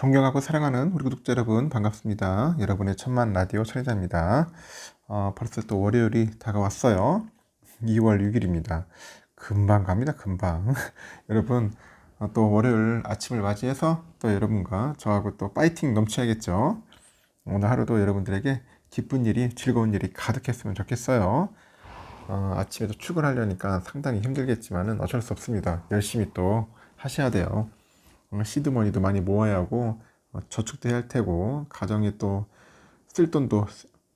존경하고 사랑하는 우리 구독자 여러분 반갑습니다. 여러분의 천만 라디오 천혜자입니다. 벌써 또 월요일이 다가왔어요. 2월 6일입니다. 금방 갑니다. 금방. 여러분 또 월요일 아침을 맞이해서 또 여러분과 저하고 또 파이팅 넘쳐야겠죠. 오늘 하루도 여러분들에게 기쁜 일이 즐거운 일이 가득했으면 좋겠어요. 아침에도 출근하려니까 상당히 힘들겠지만은 어쩔 수 없습니다. 열심히 또 하셔야 돼요. 시드머니도 많이 모아야 하고 저축도 해야 할 테고 가정에 또 쓸 돈도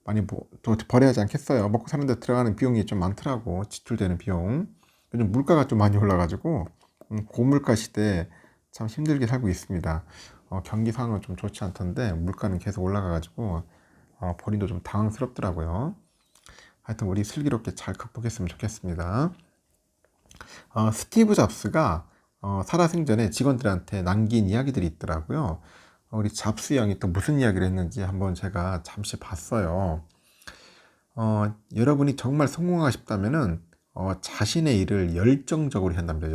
많이 또 벌어야 하지 않겠어요. 먹고 사는 데 들어가는 비용이 좀 많더라고. 지출되는 비용. 요즘 물가가 좀 많이 올라가지고 고물가 시대에 참 힘들게 살고 있습니다. 경기 상황은 좀 좋지 않던데 물가는 계속 올라가가지고 본인도 좀 당황스럽더라고요. 하여튼 우리 슬기롭게 잘 극복했으면 좋겠습니다. 스티브 잡스가 살아생전에 직원들한테 남긴 이야기들이 있더라고요. 우리 잡스 형이 또 무슨 이야기를 했는지 한번 제가 잠시 봤어요. 여러분이 정말 성공하고 싶다면은 자신의 일을 열정적으로 한답니다.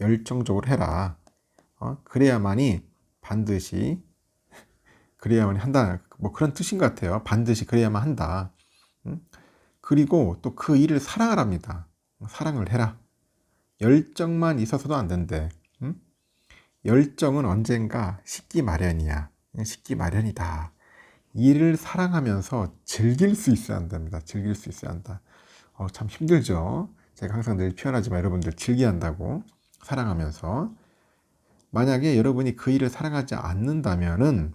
열정적으로 해라. 그래야만이 반드시 그래야만이 한다. 뭐 그런 뜻인 것 같아요. 반드시 그래야만 한다. 그리고 또 그 일을 사랑하랍니다. 사랑을 해라. 열정만 있어서도 안 된대. 열정은 언젠가 식기 마련이야. 식기 마련이다. 일을 사랑하면서 즐길 수 있어야 한답니다. 즐길 수 있어야 한다. 참 힘들죠. 제가 항상 늘 표현하지만 여러분들 즐겨야 한다고. 사랑하면서. 만약에 여러분이 그 일을 사랑하지 않는다면은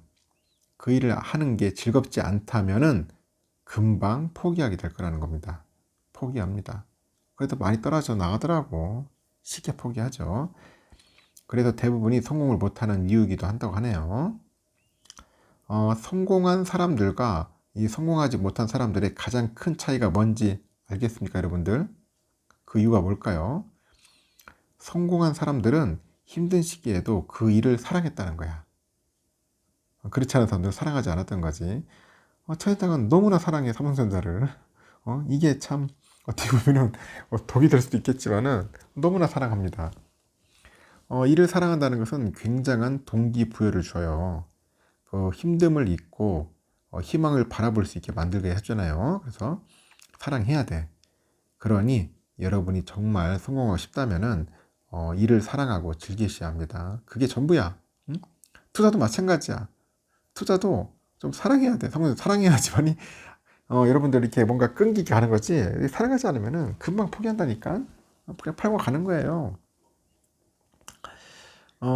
그 일을 하는 게 즐겁지 않다면은 금방 포기하게 될 거라는 겁니다. 포기합니다. 그래도 많이 떨어져 나가더라고. 쉽게 포기하죠. 그래서 대부분이 성공을 못하는 이유이기도 한다고 하네요. 성공한 사람들과 이 성공하지 못한 사람들의 가장 큰 차이가 뭔지 알겠습니까, 여러분들? 그 이유가 뭘까요? 성공한 사람들은 힘든 시기에도 그 일을 사랑했다는 거야. 그렇지 않은 사람들은 사랑하지 않았던 거지. 천혜장은 너무나 사랑해, 삼성전자를. 이게 참 어떻게 보면은 독이 될 수도 있겠지만은 너무나 사랑합니다. 이를 사랑한다는 것은 굉장한 동기부여를 줘요. 그 힘듦을 잊고 희망을 바라볼 수 있게 만들게 해주잖아요. 그래서 사랑해야 돼. 그러니 여러분이 정말 성공하고 싶다면은 일을 사랑하고 즐기셔야 합니다. 그게 전부야. 응? 투자도 마찬가지야. 투자도 좀 사랑해야 돼. 사랑해야지만이 여러분들 이렇게 뭔가 끈기게 하는 거지. 사랑하지 않으면은 금방 포기한다니까. 그냥 팔고 가는 거예요.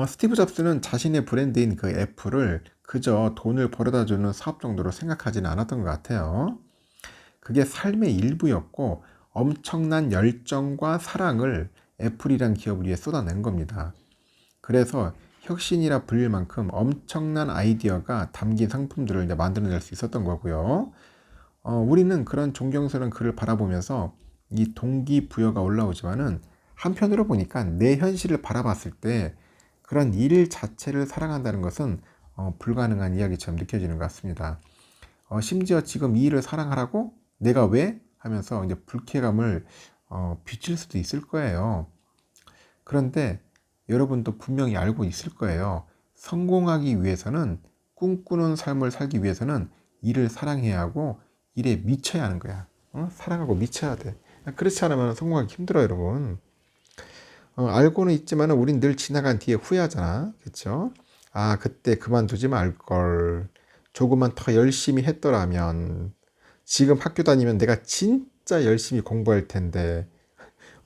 스티브 잡스는 자신의 브랜드인 그 애플을 그저 돈을 벌어다 주는 사업 정도로 생각하지는 않았던 것 같아요. 그게 삶의 일부였고 엄청난 열정과 사랑을 애플이란 기업을 위해 쏟아낸 겁니다. 그래서 혁신이라 불릴 만큼 엄청난 아이디어가 담긴 상품들을 이제 만들어낼 수 있었던 거고요. 우리는 그런 존경스러운 그를 바라보면서 이 동기부여가 올라오지만은 한편으로 보니까 내 현실을 바라봤을 때 그런 일 자체를 사랑한다는 것은 불가능한 이야기처럼 느껴지는 것 같습니다. 심지어 지금 이 일을 사랑하라고 내가 왜? 하면서 이제 불쾌감을 비칠 수도 있을 거예요. 그런데 여러분도 분명히 알고 있을 거예요. 성공하기 위해서는 꿈꾸는 삶을 살기 위해서는 일을 사랑해야 하고 일에 미쳐야 하는 거야. 사랑하고 미쳐야 돼. 그렇지 않으면 성공하기 힘들어, 여러분. 알고는 있지만 우린 늘 지나간 뒤에 후회하잖아. 그렇죠? 아, 그때 그만두지 말걸. 조금만 더 열심히 했더라면. 지금 학교 다니면 내가 진짜 열심히 공부할 텐데.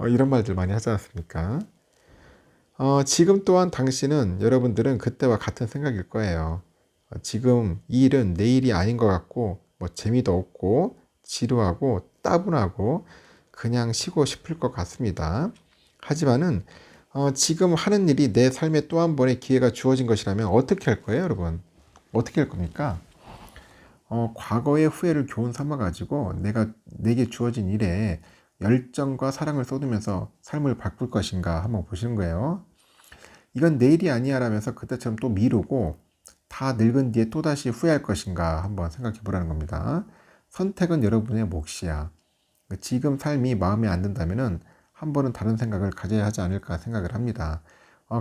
이런 말들 많이 하지 않습니까? 지금 또한 당신은 여러분들은 그때와 같은 생각일 거예요. 지금 이 일은 내 일이 아닌 것 같고 뭐 재미도 없고 지루하고 따분하고 그냥 쉬고 싶을 것 같습니다. 하지만은 지금 하는 일이 내 삶에 또 한 번의 기회가 주어진 것이라면 어떻게 할 거예요, 여러분? 어떻게 할 겁니까? 과거의 후회를 교훈 삼아 가지고 내게 주어진 일에 열정과 사랑을 쏟으면서 삶을 바꿀 것인가 한번 보시는 거예요. 이건 내일이 아니야 라면서 그때처럼 또 미루고 다 늙은 뒤에 또다시 후회할 것인가 한번 생각해 보라는 겁니다. 선택은 여러분의 몫이야. 지금 삶이 마음에 안 든다면은 한 번은 다른 생각을 가져야 하지 않을까 생각을 합니다.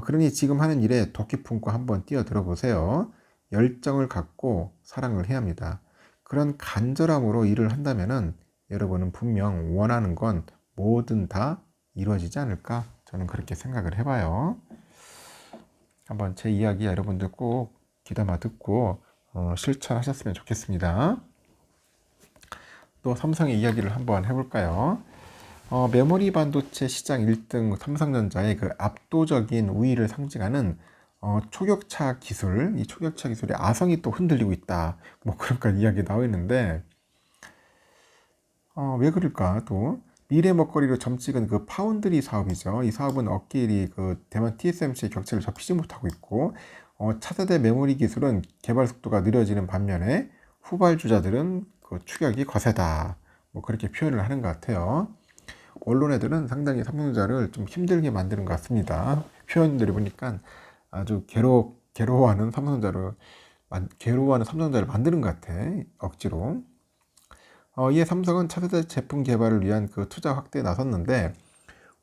그러니 지금 하는 일에 도끼 품고 한번 뛰어들어 보세요. 열정을 갖고 사랑을 해야 합니다. 그런 간절함으로 일을 한다면은 여러분은 분명 원하는 건 뭐든 다 이루어지지 않을까? 저는 그렇게 생각을 해봐요. 한번 제 이야기 여러분들 꼭 귀담아 듣고 실천하셨으면 좋겠습니다. 또 삼성의 이야기를 한번 해볼까요? 메모리 반도체 시장 1등 삼성전자의 그 압도적인 우위를 상징하는 초격차 기술, 이 초격차 기술의 아성이 또 흔들리고 있다. 뭐 그런 이야기 나와 있는데, 왜 그럴까? 또 미래 먹거리로 점찍은 그 파운드리 사업이죠. 이 사업은 어깨일이 그 대만 TSMC의 격차를 접히지 못하고 있고, 차세대 메모리 기술은 개발 속도가 느려지는 반면에 후발주자들은 그 추격이 거세다. 뭐 그렇게 표현을 하는 것 같아요. 언론애들은 상당히 삼성전자를 좀 힘들게 만드는 것 같습니다. 표현들을 보니까 아주 괴로워하는 삼성전자를 만드는 것 같아. 억지로. 이에 삼성은 차세대 제품 개발을 위한 그 투자 확대에 나섰는데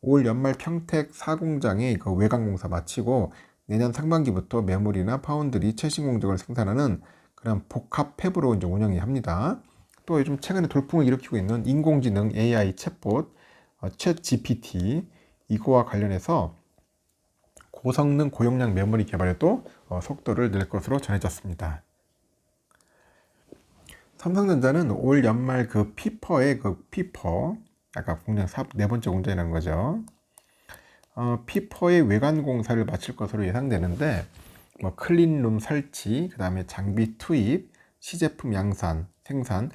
올 연말 평택 4공장의 그 외관 공사 마치고 내년 상반기부터 메모리나 파운드리 최신 공정을 생산하는 그런 복합 팹으로 이제 운영이 합니다. 또 요즘 최근에 돌풍을 일으키고 있는 인공지능 AI 챗봇 챗 GPT 이거와 관련해서 고성능 고용량 메모리 개발에도 속도를 낼 것으로 전해졌습니다. 삼성전자는 올 연말 그 피퍼의 아까 공장 사업 네 번째 공장이라는 거죠. 피퍼의 외관 공사를 마칠 것으로 예상되는데 뭐 클린룸 설치, 그 다음에 장비 투입, 시제품 양산, 생산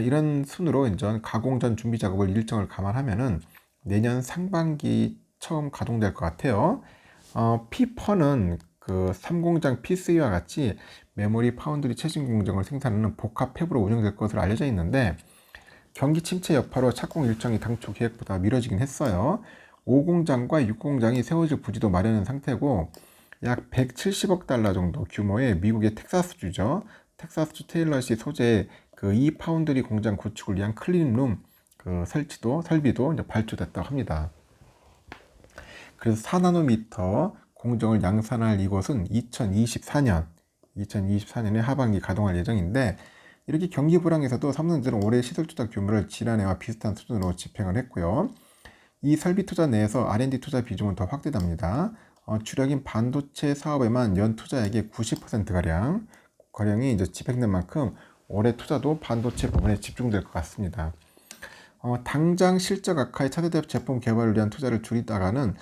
이런 순으로 이제 가공 전 준비 작업을 일정을 감안하면은 내년 상반기 처음 가동될 것 같아요. 피퍼는 그 3공장 P3와 같이 메모리 파운드리 최신 공정을 생산하는 복합 팹으로 운영될 것으로 알려져 있는데 경기 침체 여파로 착공 일정이 당초 계획보다 미뤄지긴 했어요. 5공장과 6공장이 세워질 부지도 마련한 상태고 약 170억 달러 정도 규모의 미국의 텍사스주죠. 텍사스주 테일러시 소재의 그 이 파운드리 공장 구축을 위한 클린룸 그 설비도 이제 발주됐다고 합니다. 그래서 4나노미터 공정을 양산할 이곳은 2024년에 하반기 가동할 예정인데 이렇게 경기 불황에서도 삼성전자는 올해 시설 투자 규모를 지난해와 비슷한 수준으로 집행을 했고요. 이 설비 투자 내에서 R&D 투자 비중은 더 확대됩니다. 주력인 반도체 사업에만 연 투자액의 90%가량이 이제 집행된 만큼 올해 투자도 반도체 부분에 집중될 것 같습니다. 당장 실적 악화의 차세대 제품 개발을 위한 투자를 줄이다가는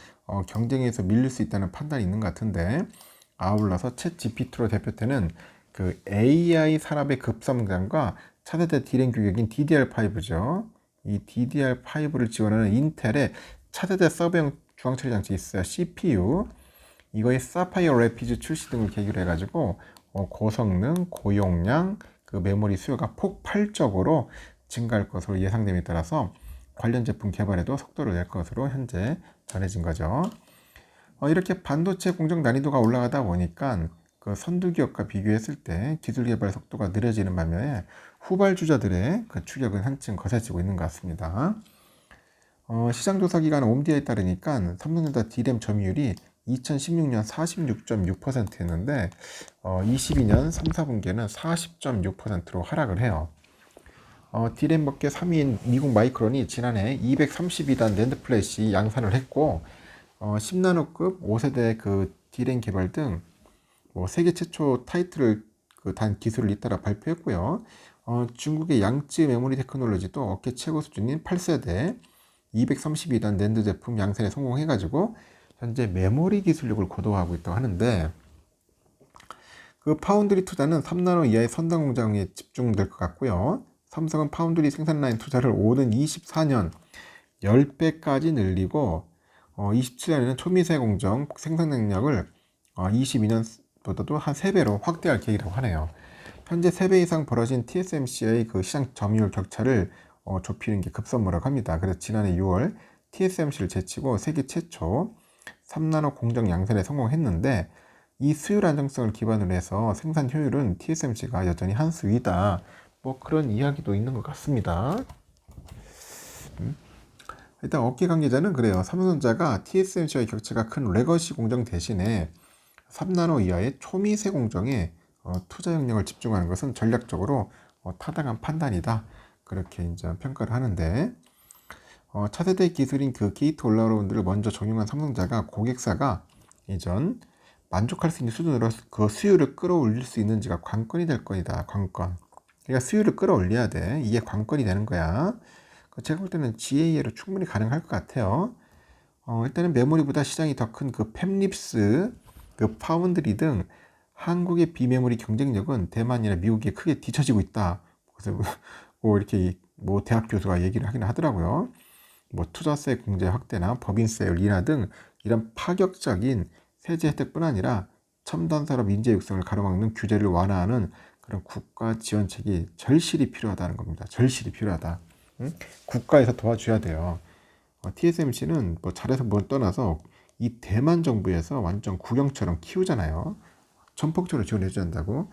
경쟁에서 밀릴 수 있다는 판단이 있는 것 같은데 아울러서 챗 GPT로 대표되는 그 AI 산업의 급성장과 차세대 D램 규격인 DDR5죠. 이 DDR5를 지원하는 인텔의 차세대 서버용 중앙처리 장치 있어요. CPU. 이거의 사파이어 래피즈 출시 등을 계기로 해가지고 고성능, 고용량, 그 메모리 수요가 폭발적으로 증가할 것으로 예상됨에 따라서 관련 제품 개발에도 속도를 낼 것으로 현재 전해진 거죠. 이렇게 반도체 공정 난이도가 올라가다 보니까 그 선두 기업과 비교했을 때 기술 개발 속도가 느려지는 반면에 후발주자들의 그 추격은 한층 거세지고 있는 것 같습니다. 시장 조사 기관 옴디아에 따르니까 삼성전자 D램 점유율이 2016년 46.6%였는데 22년 3, 4분기에는 40.6%로 하락을 해요. D램 업계 3위인 미국 마이크론이 지난해 232단 낸드 플래시 양산을 했고 10나노급 5세대 그 D램 개발 등 세계 최초 타이틀을 단 기술을 잇따라 발표했고요. 중국의 양쯔 메모리 테크놀로지도 업계 최고 수준인 8세대 232단 낸드 제품 양산에 성공해가지고 현재 메모리 기술력을 고도화하고 있다고 하는데 그 파운드리 투자는 3나노 이하의 선단 공장에 집중될 것 같고요. 삼성은 파운드리 생산 라인 투자를 오는 24년 10배까지 늘리고 27년에는 초미세 공정 생산 능력을 22년보다도 한 3배로 확대할 계획이라고 하네요. 현재 3배 이상 벌어진 TSMC의 그 시장 점유율 격차를 좁히는 게 급선무라고 합니다. 그래서 지난해 6월 TSMC를 제치고 세계 최초 3나노 공정 양산에 성공했는데 이 수율 안정성을 기반으로 해서 생산 효율은 TSMC가 여전히 한 수위다. 뭐 그런 이야기도 있는 것 같습니다. 일단 업계 관계자는 그래요. 삼성전자가 TSMC와의 격차가 큰 레거시 공정 대신에 3나노 이하의 초미세 공정에 투자 역량을 집중하는 것은 전략적으로 타당한 판단이다. 그렇게 이제 평가를 하는데 차세대 기술인 그 게이트 올라운드를 먼저 적용한 삼성자가 고객사가 이전 만족할 수 있는 수준으로 그 수요를 끌어올릴 수 있는지가 관건이 될 거이다. 관건. 그러니까 수요를 끌어올려야 돼. 이게 관건이 되는 거야. 제가 볼 때는 GAA로 충분히 가능할 것 같아요. 일단은 메모리보다 시장이 더 큰 그 팹립스, 그 파운드리 등 한국의 비메모리 경쟁력은 대만이나 미국에 크게 뒤처지고 있다. 그래서 뭐 이렇게 뭐 대학 교수가 얘기를 하긴 하더라고요. 뭐 투자세 공제 확대나 법인세 인하 등 이런 파격적인 세제 혜택뿐 아니라 첨단 산업 인재 육성을 가로막는 규제를 완화하는 그런 국가 지원책이 절실히 필요하다는 겁니다. 절실히 필요하다. 응? 국가에서 도와줘야 돼요. TSMC는 뭐 잘해서 뭘 떠나서 이 대만 정부에서 완전 국영처럼 키우잖아요. 전폭적으로 지원해줘야 한다고.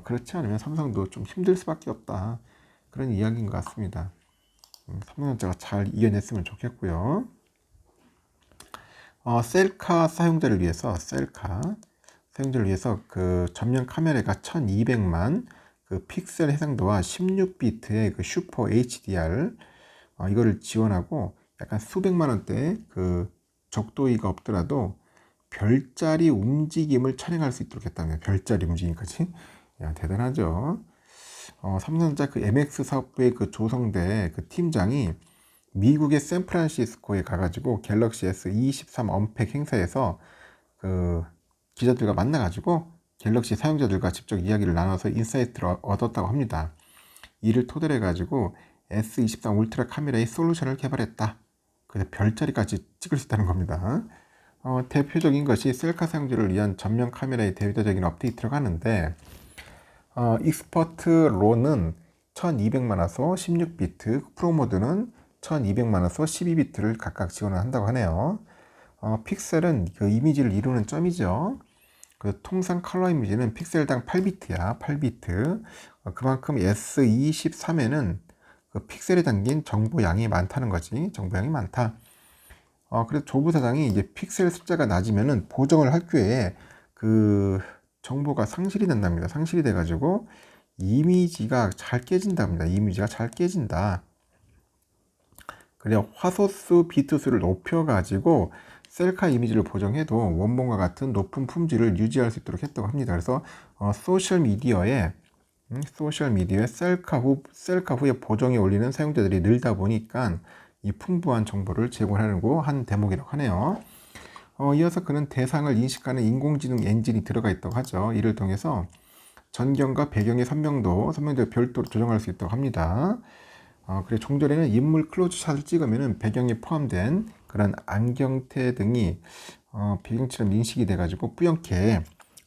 그렇지 않으면 삼성도 좀 힘들 수밖에 없다. 그런 이야기인 것 같습니다. 삼성전자가 잘 이겨냈으면 좋겠고요. 셀카 사용자를 위해서 그 전면 카메라가 1200만 그 픽셀 해상도와 16비트의 그 슈퍼 HDR 이거를 지원하고 약간 수백만 원대 그 적도의가 없더라도 별자리 움직임을 촬영할 수 있도록 했다면 별자리 움직임까지. 야, 대단하죠. 삼성전자 그 MX 사업부의 그 조성대 그 팀장이 미국의 샌프란시스코에 가가지고 갤럭시 S23 언팩 행사에서 그 기자들과 만나가지고 갤럭시 사용자들과 직접 이야기를 나눠서 인사이트를 얻었다고 합니다. 이를 토대로 해가지고 S23 울트라 카메라의 솔루션을 개발했다. 그래서 별자리까지 찍을 수 있다는 겁니다. 대표적인 것이 셀카 사용자를 위한 전면 카메라의 대표적인 업데이트라고 하는데 익스퍼트 로는 1200만화소 16비트, 프로모드는 1200만화소 12비트를 각각 지원을 한다고 하네요. 픽셀은 그 이미지를 이루는 점이죠. 그 통상 컬러 이미지는 픽셀당 8비트야, 8비트. 그만큼 S23에는 그 픽셀에 담긴 정보 양이 많다는 거지. 정보 양이 많다. 그래서 조부 사장이 이제 픽셀 숫자가 낮으면은 보정을 할 기회에 그 정보가 상실이 된답니다. 상실이 돼가지고 이미지가 잘 깨진답니다. 이미지가 잘 깨진다. 그래 화소수 비트수를 높여가지고 셀카 이미지를 보정해도 원본과 같은 높은 품질을 유지할 수 있도록 했다고 합니다. 그래서 소셜미디어에 셀카 후에 보정에 올리는 사용자들이 늘다 보니까 이 풍부한 정보를 제공하려고 한 대목이라고 하네요. 이어서 그는 대상을 인식하는 인공지능 엔진이 들어가 있다고 하죠. 이를 통해서 전경과 배경의 선명도를 별도로 조정할 수 있다고 합니다. 그리고 종전에는 인물 클로즈샷을 찍으면 배경에 포함된 그런 안경테 등이 배경처럼 인식이 돼가지고 뿌옇게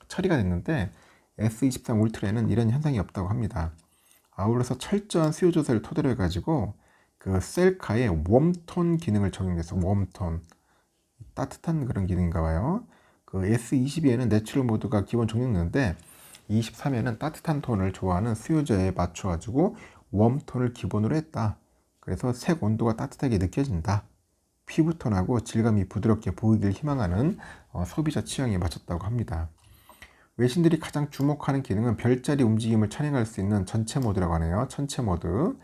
처리가 됐는데 S23 울트라에는 이런 현상이 없다고 합니다. 아울러서 철저한 수요 조사를 토대로 해가지고 그 셀카에 웜톤 기능을 적용해서 웜톤 따뜻한 그런 기능인가 봐요. 그 S22에는 내추럴 모드가 기본 적용되는데 23에는 따뜻한 톤을 좋아하는 수요자에 맞춰가지고 웜톤을 기본으로 했다. 그래서 색 온도가 따뜻하게 느껴진다. 피부톤하고 질감이 부드럽게 보이길 희망하는 소비자 취향에 맞췄다고 합니다. 외신들이 가장 주목하는 기능은 별자리 움직임을 촬영할 수 있는 전체 모드라고 하네요. 전체 모드.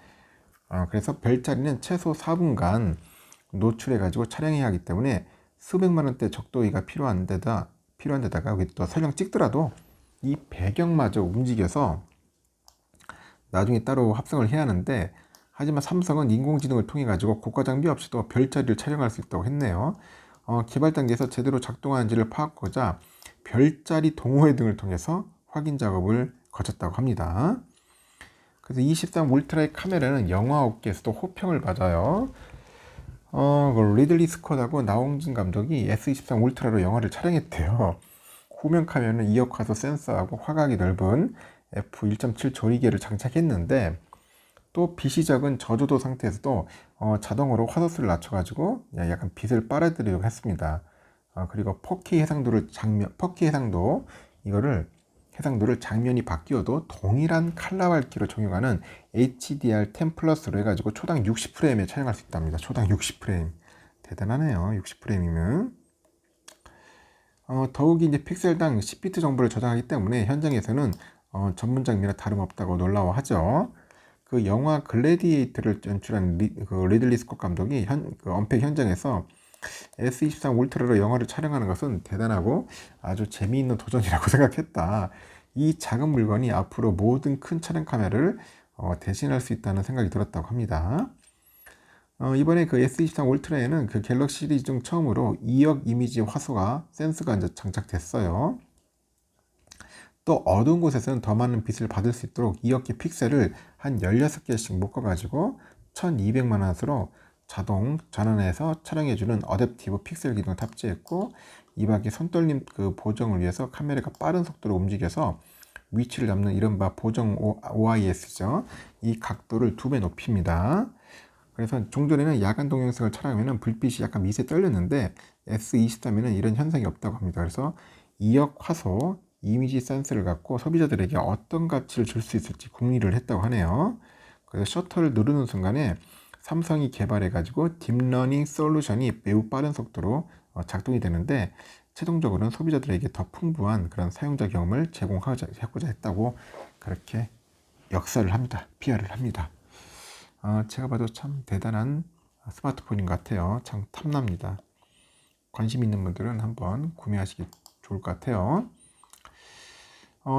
그래서 별자리는 최소 4분간 노출해가지고 촬영해야 하기 때문에 수백만 원대 적도의가 필요한 데다가 여기 또 설령 찍더라도 이 배경마저 움직여서 나중에 따로 합성을 해야 하는데 하지만 삼성은 인공지능을 통해 가지고 고가 장비 없이도 별자리를 촬영할 수 있다고 했네요. 개발 단계에서 제대로 작동하는지를 파악하고자 별자리 동호회 등을 통해서 확인 작업을 거쳤다고 합니다. 그래서 23 울트라의 카메라는 영화 업계에서도 호평을 받아요. 리들리 스콧하고 나홍진 감독이 S23 울트라로 영화를 촬영했대요. 후면 카메라는 2억 화소 센서하고 화각이 넓은 f1.7 조리개를 장착했는데 또 빛이 적은 저조도 상태에서도 자동으로 화소수를 낮춰가지고 약간 빛을 빨아들이려고 했습니다. 그리고 4K 해상도 이거를 해상도를 장면이 바뀌어도 동일한 칼라 밝기로 적용하는 HDR10 플러스로 해가지고 초당 60프레임에 촬영할 수 있답니다. 초당 60프레임. 대단하네요. 60프레임이면. 더욱이 이제 픽셀당 10비트 정보를 저장하기 때문에 현장에서는 전문 장비나 다름없다고 놀라워하죠. 그 영화 글래디에이터를 연출한 리들리 스콧 감독이 그 언팩 현장에서 S23 울트라로 영화를 촬영하는 것은 대단하고 아주 재미있는 도전이라고 생각했다. 이 작은 물건이 앞으로 모든 큰 촬영 카메라를 대신할 수 있다는 생각이 들었다고 합니다. 이번에 그 S23 울트라에는 그 갤럭시 시리즈 중 처음으로 2억 이미지 화소가 센서가 이제 장착됐어요. 또 어두운 곳에서는 더 많은 빛을 받을 수 있도록 2억 개 픽셀을 한 16개씩 묶어가지고 1200만 화소로 자동 전환해서 촬영해주는 어댑티브 픽셀 기능을 탑재했고, 이 밖에 손떨림 그 보정을 위해서 카메라가 빠른 속도로 움직여서 위치를 잡는 이른바 보정 OIS죠. 이 각도를 2배 높입니다. 그래서 종전에는 야간 동영상을 촬영하면 불빛이 약간 미세 떨렸는데 S23에는 이런 현상이 없다고 합니다. 그래서 2억 화소 이미지 센서를 갖고 소비자들에게 어떤 가치를 줄 수 있을지 궁리를 했다고 하네요. 그래서 셔터를 누르는 순간에 삼성이 개발해가지고 딥러닝 솔루션이 매우 빠른 속도로 작동이 되는데, 최종적으로는 소비자들에게 더 풍부한 그런 사용자 경험을 제공하고자 했다고 그렇게 역사를 합니다. PR을 합니다. 제가 봐도 참 대단한 스마트폰인 것 같아요. 참 탐납니다. 관심 있는 분들은 한번 구매하시기 좋을 것 같아요.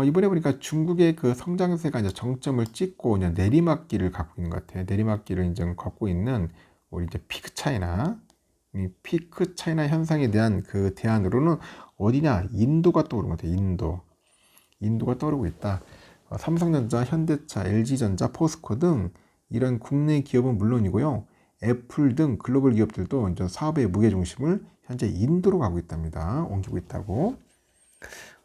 이번에 보니까 중국의 그 성장세가 이제 정점을 찍고 이제 내리막길을 갖고 있는 것 같아요. 내리막길을 이제 걷고 있는 우리 이제 피크 차이나, 이 피크 차이나 현상에 대한 그 대안으로는 어디냐? 인도가 떠오르는 것 같아요. 인도가 떠오르고 있다. 삼성전자, 현대차, LG전자, 포스코 등 이런 국내 기업은 물론이고요. 애플 등 글로벌 기업들도 이제 사업의 무게중심을 현재 인도로 가고 있답니다. 옮기고 있다고.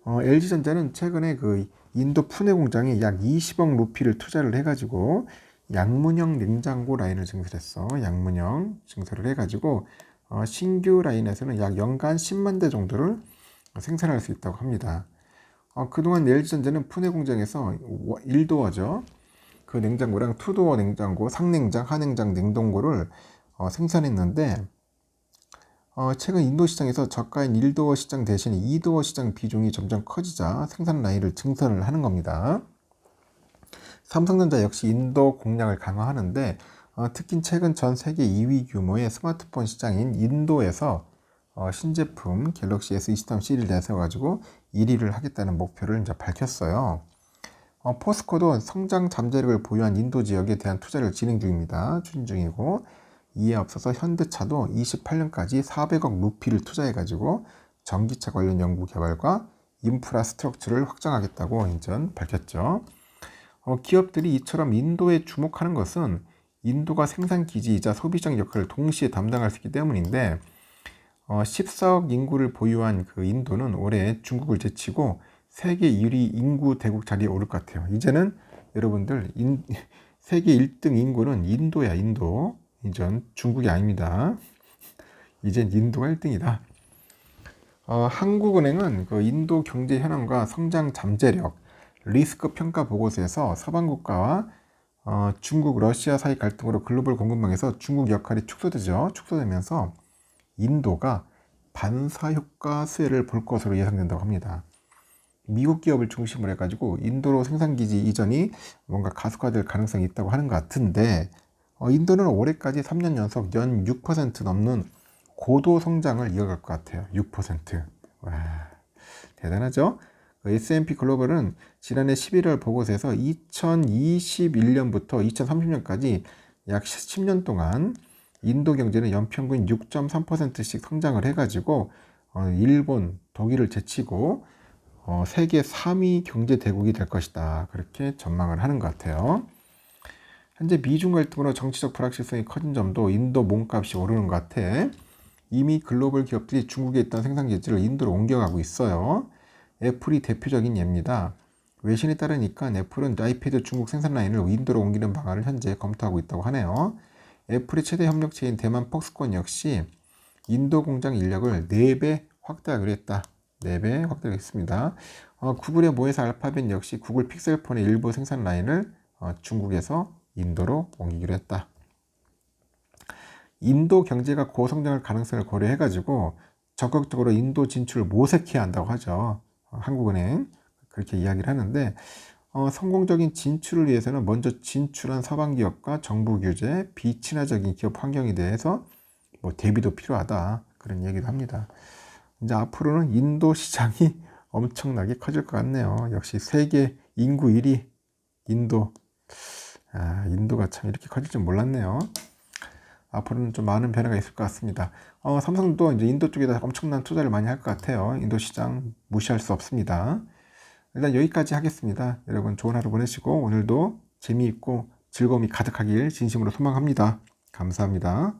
LG전자는 최근에 그 인도 푸네 공장에 약 20억 루피를 투자를 해가지고 양문형 냉장고 라인을 증설했어. 양문형 증설을 해가지고 신규 라인에서는 약 연간 10만 대 정도를 생산할 수 있다고 합니다. 그동안 LG전자는 푸네 공장에서 1도어죠. 그 냉장고랑 투도어 냉장고, 상냉장, 하냉장, 냉동고를 생산했는데, 최근 인도 시장에서 저가인 1도어 시장 대신 2도어 시장 비중이 점점 커지자 생산 라인을 증설을 하는 겁니다. 삼성전자 역시 인도 공략을 강화하는데, 특히 최근 전 세계 2위 규모의 스마트폰 시장인 인도에서 신제품 갤럭시 S23 시리즈를 내세워가지고 1위를 하겠다는 목표를 이제 밝혔어요. 포스코도 성장 잠재력을 보유한 인도 지역에 대한 투자를 진행 중입니다. 추진 중이고, 이에 앞서서 현대차도 28년까지 400억 루피를 투자해가지고 전기차 관련 연구 개발과 인프라스트럭처를 확장하겠다고 인전 밝혔죠. 기업들이 이처럼 인도에 주목하는 것은 인도가 생산 기지이자 소비적 역할을 동시에 담당할 수 있기 때문인데, 14억 인구를 보유한 그 인도는 올해 중국을 제치고 세계 1위 인구 대국 자리에 오를 것 같아요. 이제는 여러분들 세계 1등 인구는 인도야. 인도. 이전 중국이 아닙니다. 이젠 인도가 1등이다. 한국은행은 그 인도 경제 현황과 성장 잠재력, 리스크 평가 보고서에서 서방 국가와 중국, 러시아 사이 갈등으로 글로벌 공급망에서 중국 역할이 축소되면서 인도가 반사효과 수혜를 볼 것으로 예상된다고 합니다. 미국 기업을 중심으로 해가지고 인도로 생산기지 이전이 뭔가 가속화될 가능성이 있다고 하는 것 같은데, 인도는 올해까지 3년 연속 연 6% 넘는 고도 성장을 이어갈 것 같아요. 6%. 와, 대단하죠? S&P 글로벌은 지난해 11월 보고서에서 2021년부터 2030년까지 약 10년 동안 인도 경제는 연평균 6.3%씩 성장을 해가지고 일본, 독일을 제치고 세계 3위 경제 대국이 될 것이다. 그렇게 전망을 하는 것 같아요. 현재 미중 갈등으로 정치적 불확실성이 커진 점도 인도 몸값이 오르는 것 같아. 이미 글로벌 기업들이 중국에 있던 생산 기지를 인도로 옮겨가고 있어요. 애플이 대표적인 예입니다. 외신에 따르니까 애플은 아이패드 중국 생산 라인을 인도로 옮기는 방안을 현재 검토하고 있다고 하네요. 애플의 최대 협력체인 대만 폭스콘 역시 인도 공장 인력을 4배 확대하기로 했다. 4배 확대되겠습니다. 구글의 모회사 알파벳 역시 구글 픽셀폰의 일부 생산 라인을 중국에서 인도로 옮기기로 했다. 인도 경제가 고성장할 가능성을 고려해가지고 적극적으로 인도 진출을 모색해야 한다고 하죠. 한국은행 그렇게 이야기를 하는데 성공적인 진출을 위해서는 먼저 진출한 서방 기업과 정부 규제, 비친화적인 기업 환경에 대해서 대비도 필요하다. 그런 얘기도 합니다. 이제 앞으로는 인도 시장이 엄청나게 커질 것 같네요. 역시 세계 인구 1위 인도. 인도가 참 이렇게 커질 줄 몰랐네요. 앞으로는 좀 많은 변화가 있을 것 같습니다. 삼성도 이제 인도 쪽에다 엄청난 투자를 많이 할 것 같아요. 인도 시장 무시할 수 없습니다. 일단 여기까지 하겠습니다. 여러분 좋은 하루 보내시고 오늘도 재미있고 즐거움이 가득하길 진심으로 소망합니다. 감사합니다.